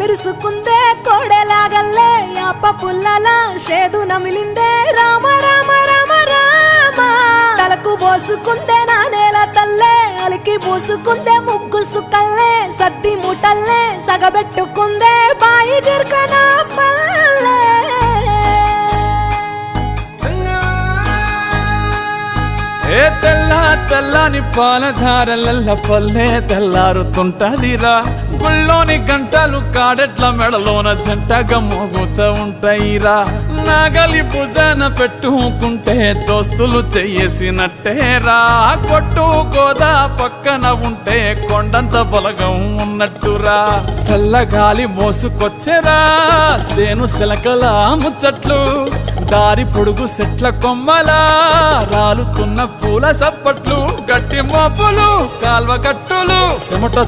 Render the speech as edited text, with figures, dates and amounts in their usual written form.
ఇరుసుకుందే కోడెలాగల్లే యాప పుల్లల షేదు నమిలిందే రామ రామ రామ రామ తలకు పోసుకుందే నా నేల తల్లే అలికి పూసుకుందే ముగ్గు సుక్కల్లే సద్ది మూటల్లే సగబెట్టుకుందే బాయి గిర్కనా పల్లె ఏ తెల్ల తెల్లని పాలధారలల్ల పల్లె తెల్లారుతుంటదిరా గుళ్ళోని గంటలు కాడెట్ల మెడలోన జంటగా మోగుతూ ఉంటాయిరా నాగలి భుజన పెట్టుకుంటే దోస్తులు చెయ్యేసినట్టేరా కొట్టు గోదా పక్కన ఉంటే కొండంత బలగం ఉన్నట్టురా చల్లగాలి మోసుకొచ్చెరా సేను శిలకల ముచ్చట్లు దారి పొడుగు సెట్ల కొమ్మలా రాలుతున్న పూల సప్పట్లు గట్టి మోపులు కాల్వ గట్టులు చెమట